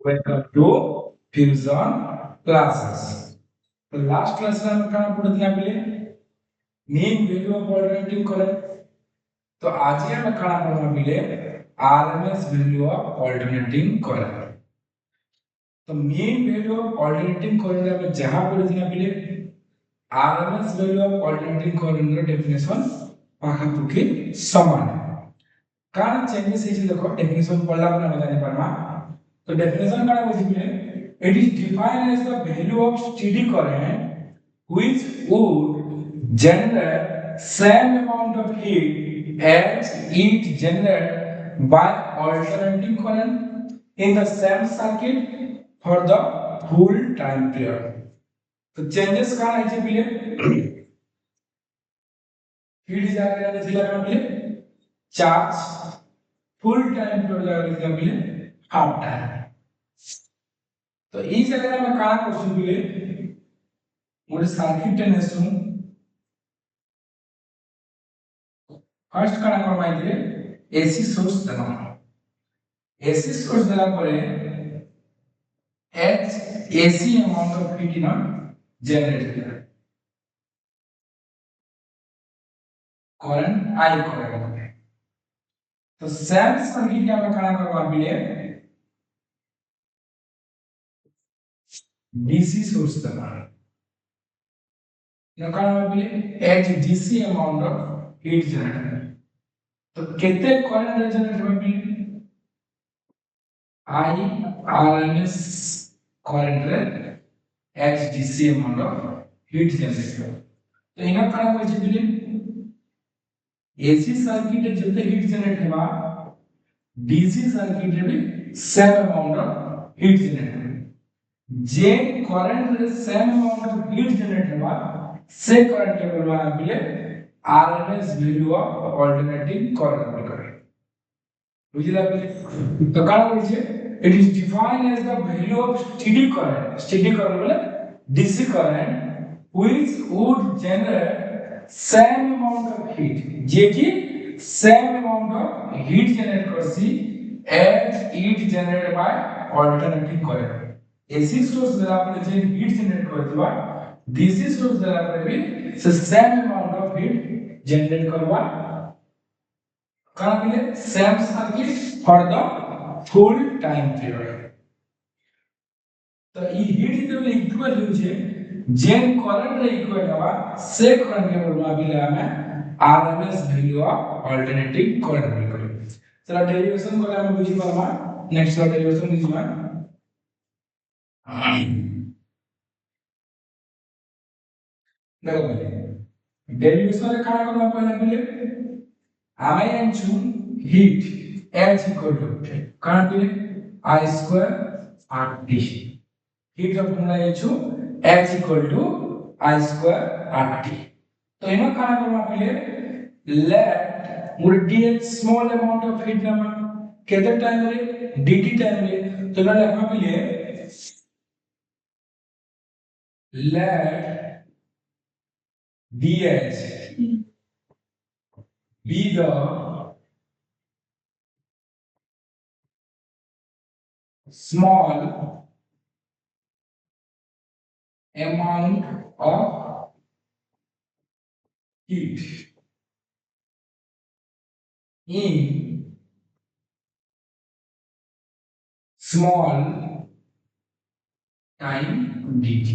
Welcome to fusion classes. The last class में हम कहाँ पढ़ते हैं पहले mean value of alternating current. तो आज ही हम कहाँ पढ़ना पहले RMS value of alternating current. तो mean value of alternating current हम जहाँ पढ़ते हैं पहले RMS value of alternating current का definition पाखापुकी समान है. कारण चेंजेस है देखो definition पढ़ला अपना बताने पड़ना. तो definition का कुछ भी है. It is defined as the value of steady current which would generate same amount of heat as it generated by alternating current in the same circuit for the full time period. तो changes का है पहले heat जाकर आने से लगा पहले charge full time period जाकर पहले half time. तो इस जगह में कहाँ क्वेश्चन पहले मुझे सर्किट टेनेस हूँ फर्स्ट कहाँ करवाई दिए एसी सोर्स देना एसी सोर्स देना पड़े H AC amount of heat ना जनरेट किया करंट आई करेगा तो सेम सर्किट क्या मैं कहाँ करवा पहले डीसी सोर्स देना ना कहाँ पहले H DC amount of heat generate तो कितने करंट जनरेट हुआ पहले I RMS current rate HDC amount of heat generated. तो इन्हें क्या होगा जितने AC सर्किट में जितने heat generate है वहाँ DC सर्किट में भी same amount of heat generate है. जे current में same amount of heat generate है वहाँ से current के बोलना है पहले RMS value of alternating current बोलकर. बुझिला पहले तो क्या बोलते हैं It is defined as the value of steady current. Steady current मतलब DC current which would generate same amount of heat. जे की same amount of heat generate करसी as it generated by alternating current. AC source द्वारा अपने जे heat generate करती बा DC source द्वारा अपने भी same amount of heat generate करवा कहाँ मिले same circuit for the full time period. तो ई हीट तो इक्वल हो छे जेन करंट रे इक्वल हवा से करंट के बोलवा बिले हमें RMS value of alternating current निकले. चलो डेरिवेशन को हम बुझी पामा नेक्स्ट डेरिवेशन बुझिमा देखो डेरिवेशन रे काना करबा पहले बिले आमे एंचू हीट H इक्वल टू काना बिले I square RT heat of formula h H equal to I square RT. तो इन्हें क्या करना पहले let मुझे dh small amount of heat ना कितने टाइम ले dt टाइम ले तो इन्हें लिखना पहले let dh be the small amount of heat in small time dt.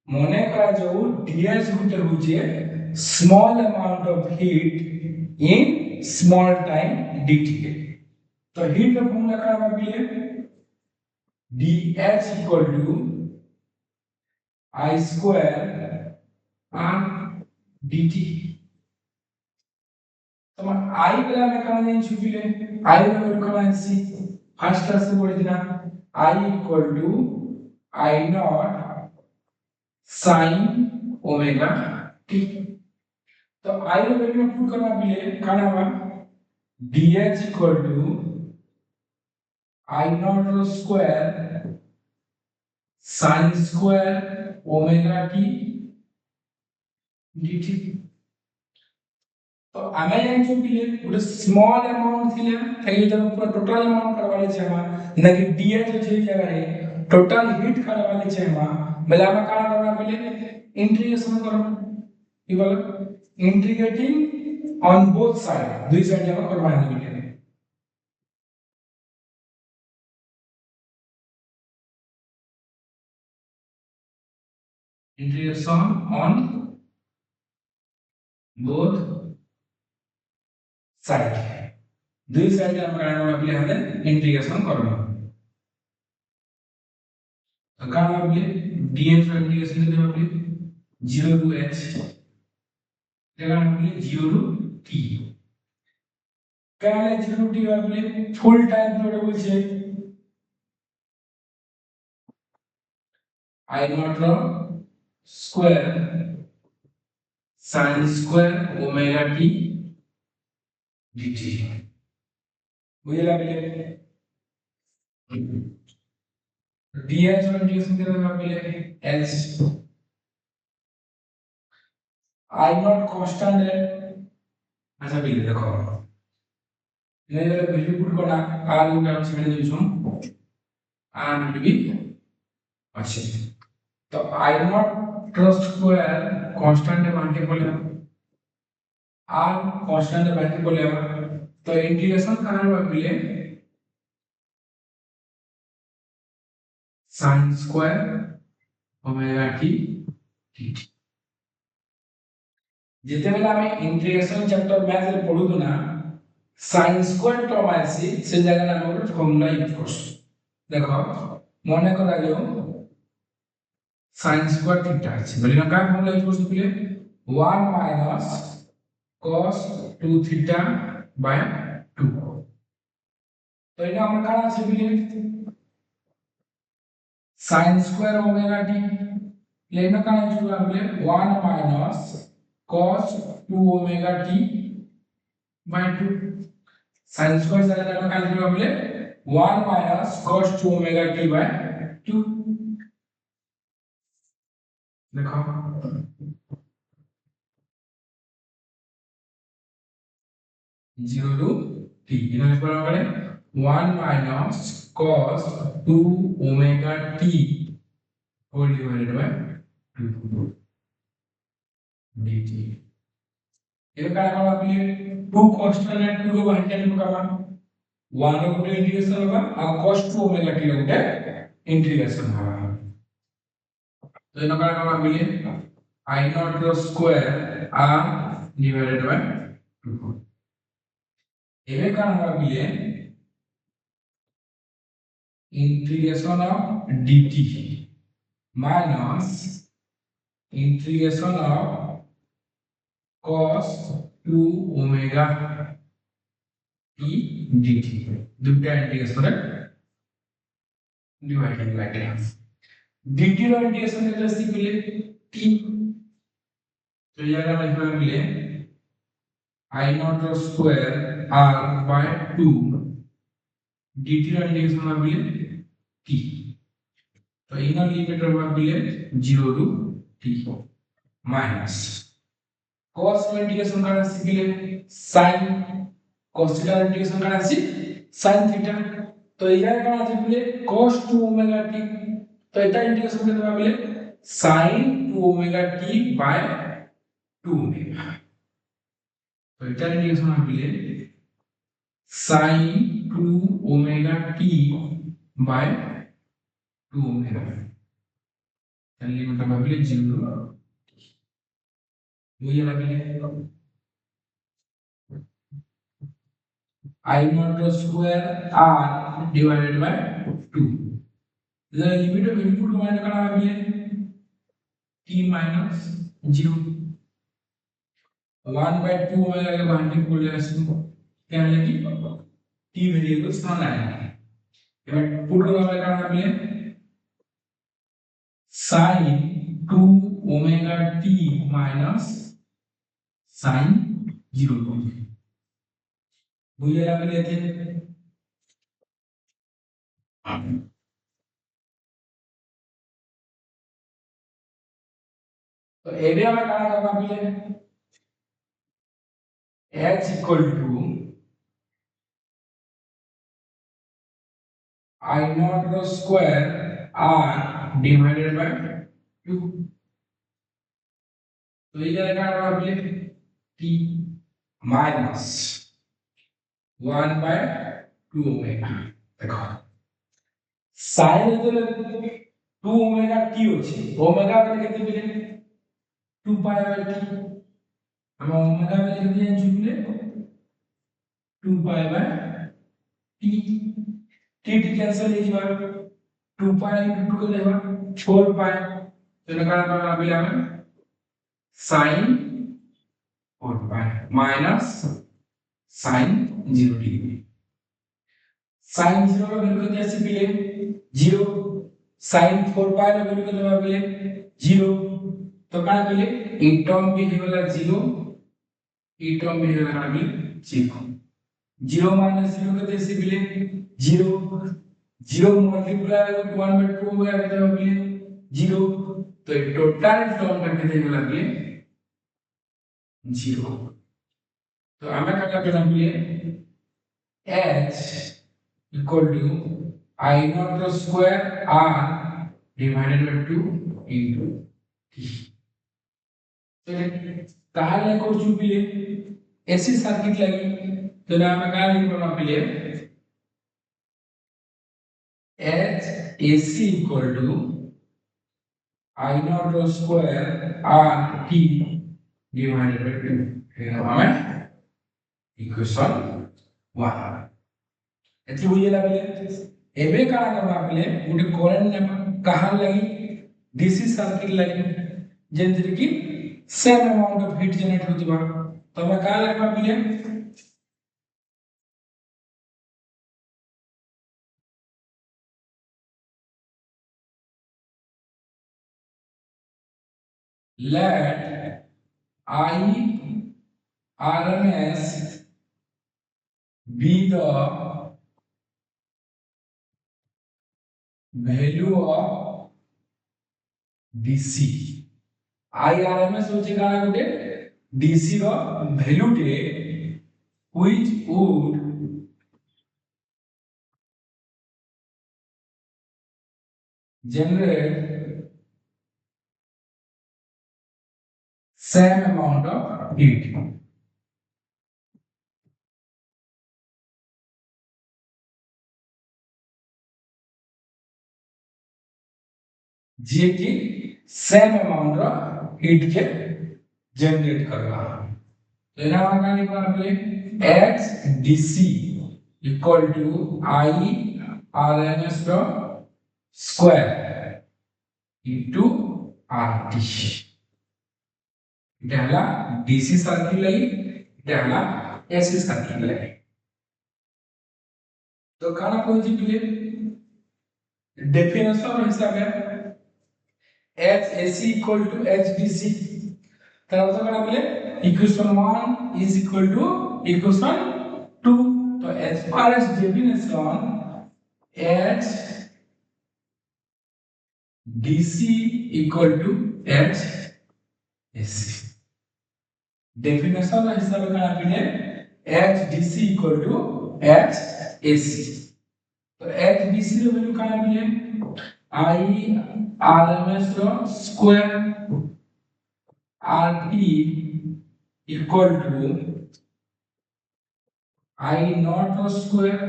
মনে করা যাও ds গুটে হচ্ছে small amount of heat in small time dt. तो heat का फॉर्मूला क्या होगा पहले dh equal to I square r dt. तो मैं I वाला में कहाँ जाएं छुपी ले I वाला में कहाँ सी फर्स्ट क्लास से बोले ना I equal to I naught sin omega t. तो I रो वैल्यू में पुट करना पहले कहाँ हुआ dh equal to I naught रो square sin square omega t dt. तो आमे जानछु कि गोटे स्मॉल अमाउंट थिले थाई जब पूरा टोटल अमाउंट करवाले छै हम ना कि डीए जो छै जगह रे टोटल हिट करवाले छै हम बेला में का करबा पहिले इंटीग्रेशन करब की बोल इंटीग्रेटिंग ऑन बोथ साइड दुई साइड जगह करवाने के लिए इंटीग्रेशन ऑन बोथ साइड दुई साइड हम करने के लिए हमें इंटीग्रेशन करना तो का होगा df का इंटीग्रेशन करने के लिए 0 to h जगह हम 0 to t कहले 0 to t होगा फुल टाइम जोड़े बोल छे I naught रो square sin square omega t dt बुझे लागले ds का इंटीग्रेशन करने का पहले h I naught कांस्टेंट है अच्छा पहले देखो ये वैल्यू पुट करना r का छेड़ देछो r भी अच्छे तो I naught रो स्क्वायर कांस्टेंट है मान के बोले r कांस्टेंट है मान के बोले तो इंटीग्रेशन करने में पहले sin square omega t dt जेते बेला हमें इंटीग्रेशन चैप्टर मैथ रे पढु ना sin स्क्वायर टर्म आसी से जगह हम गोटे फॉर्मूला यूज करस देखो मने करा लियो sin स्क्वायर थीटा अछि बोली ना का फॉर्मूला यूज करस पहिले 1 माइनस cos 2 थीटा बाय 2 तो इना हम काना से पहिले sin स्क्वायर ओमेगा t लेना काना यूज करा पहिले 1 minus cos 2 omega t by 2 sin square से जगह का लिखा बोले 1 minus cos 2 omega t by 2 देखो 0 to t इन्हें इस पर करें 1 minus cos 2 omega t whole divided by 2 dt ये क्या करना पहले 2 कांस्टेंट है 2 को बाहर निकालने का 1 को इंटीग्रेशन होगा और cos 2 ओमेगा t को इंटीग्रेशन होगा तो इनका क्या मिले I naught रो स्क्वायर r divided by 2 एवे का मिले integration of dt minus integration of cos 2 omega t dt दुटा इंटीग्रेशन डिवाइडेड बाय dt रो इंटीग्रेशन के जैसे मिले t तो ये वाला लिखना मिले I naught रो स्क्वायर r by 2 dt रो इंटीग्रेशन में मिले t तो इनर लिमिट रो मिले 0 to t माइनस cos रो इंटीग्रेशन करना सीखले sin cos थीटा इंटीग्रेशन करना सीख sin थीटा तो इधर करना सीखले cos 2 ओमेगा t तो इधर इंटीग्रेशन करना मिले sin 2 omega t by 2 omega तो इधर इंटीग्रेशन में मिले sin 2 omega t by 2 omega चलिए मतलब अगले 0 ये लगे I naught square r divided by 2 the limit of input मान करना है t minus 0 1 by 2 ओमेगा के बाहर बोल रहे हैं क्या है कि t वेरिएबल्स मान आएंगे एवं पुट करना है sin 2 omega t minus sin 0 बुझे लगे थे तो एरिया में कहां करना मिले h equal to I naught rho square r divided by 2. तो ये क्या करना है t minus 1 by 2 ओमेगा देखो sin ଯେତେବେଳେ 2 ओमेगा t ଅଛି ओमेगा बेले केते बेले 2 pi by t हम ओमेगा बेले केते जानि जुले 2 pi by t t cancel हो जावा 2 pi into 2 के देवा 4 pi तो निकालना बेले हमें sin 4 pi minus sin 0 degree sin 0 का वैल्यू कितने से मिले 0 sin 4 pi का वैल्यू कितना मिले 0 तो क्या मिले एक टर्म भी होगा 0 एक टर्म भी होगा मिले 0 0 minus 0 कितने से मिले 0 0 multiply 1 by 2 होगा कितना मिले 0 तो टोटल टर्म का कितने होगा मिले 0 तो हमें क्या करना मिले h equal to I naught square r divided by 2 into t তাহলে করছু পিলে এসি সার্কিট লাগি তাহলে আমরা কাজ লিখব পিলে h ac equal to I naught square r t divided by 2 এটা হবে ইকুয়েশন 1 এটি বুঝিলা পিলে एबे काला करबा पले गुटे करंट नेबा कहां लगी डीसी सर्किट लगी जेंतरि की same amount of heat generate होतिबा तबे का लगबा पले let I RMS be the value of DC IRMS होचे काना गुटे DC रो वैल्यू टे which would generate same amount of heat जे की सेम अमाउंट रो हीट के जनरेट करवा तो एना का लिखवा पड़े x dc equal to I RMS रो स्क्वायर इनटू RT डेला डीसी सर्किट लगी डेला एसी सर्किट लगी तो काना पहुंची पले डेफिनेशन हिसाब है H AC equal to H DC তার অর্থ কানা বলে equation 1 is equal to equation 2 তো as far as definition H DC equal to H AC definition হিসাবে কানা বলে H DC equal to H AC तो H DC ର ভ্যালু কানা বলে I RMS रो square RT equal to I naught रो स्क्वायर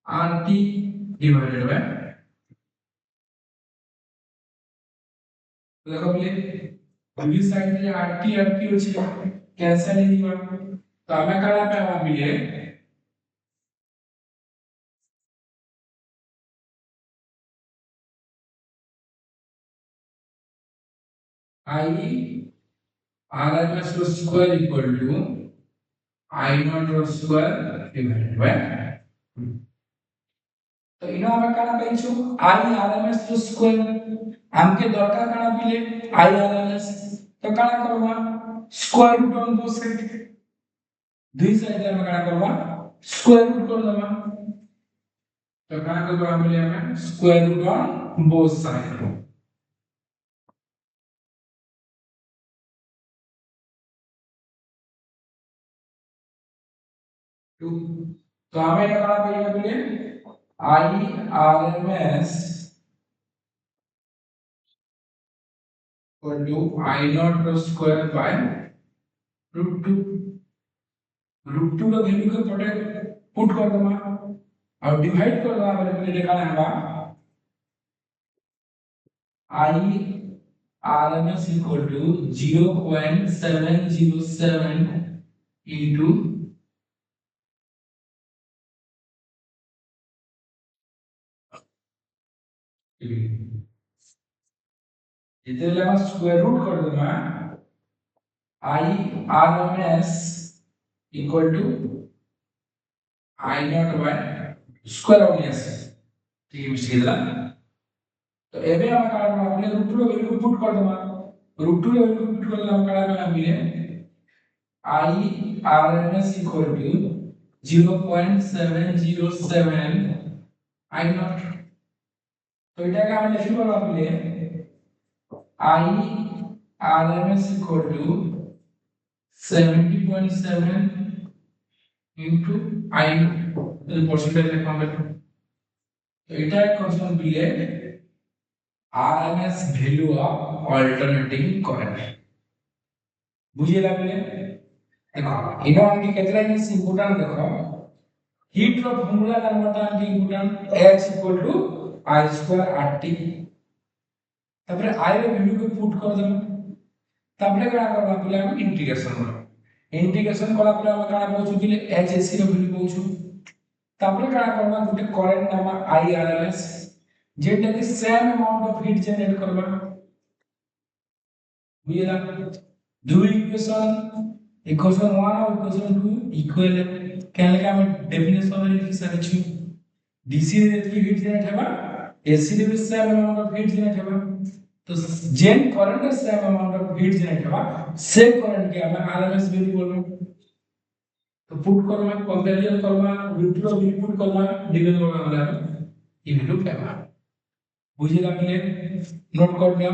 RT divided by देखो बोले दूसरी साइड रे RT RT होची कैंसिल हो जीवा तो हमें काला पावा मिले I RMS रो square equal to I naught रो स्क्वायर डिवाइडेड बाय तो इनो हमें काना पाइछु I RMS रो स्क्वायर हमके दरकार काना पिले I RMS तो काना करबा square root on both side दुई साइड रे हम काना करबा स्क्वायर रूट कर दबा तो काना करबा मिले हमें square root on both side 2 तो हमें क्या करना पड़ेगा बोले I RMS equal to I naught square by root 2 root 2 का वैल्यू को पुट कर दूंगा और डिवाइड कर दूंगा बोले निकालना है I RMS equal to 0.707 into जितने मैं स्क्वायर रूट कर दूंगा I RMS equal to I naught by square of s ठीक है मिस्टेक था तो एबे हम का अपने रूट 2 वैल्यू पुट कर दूंगा रूट 2 वैल्यू पुट कर हम का मिले I RMS equal to 0.707 I naught तो এটাকে আমরা লিখব বলে I RMS equal to 70.7 into I the percentage লিখব তো এটা কোশ্চেন দিলে RMS value of alternating current বুঝিয়ে লাগলে देखो इनो आंटी केतरा इज इम्पोर्टेंट देखो हीट रो फॉर्मूला नंबर आंटी important H equal to I square RT তারপরে I র ভ্যালু को पुट कर देम তারপরে কারা করবা বলে আমি ইন্টিগ্রেশন করব ইন্টিগ্রেশন করা পরে আমি কারা পাউछु দিলে HC র ভ্যালু পাউछु তারপরে কারা করবা গুটে কারেন্ট নামা I RMS যেটা কি same amount of heat generate করবা বুঝলা দুই इक्वेशन 1 और इक्वेशन 2 इक्वल है क्या लगा हम डेफिनेशन में लिख सकते हैं डीसी रे की हीट जनरेट हेबा एसी रे भी same amount of heat generate हेबा तो जेन current same amount of heat generate हेबा से करंट के हम आरएमएस वैल्यू बोलबो तो पुट करबा कंपैरिजन करबा रूट रो इनपुट करबा डिवाइड करबा हमरा ई वैल्यू पाबा बुझिला मिले नोट कर लिया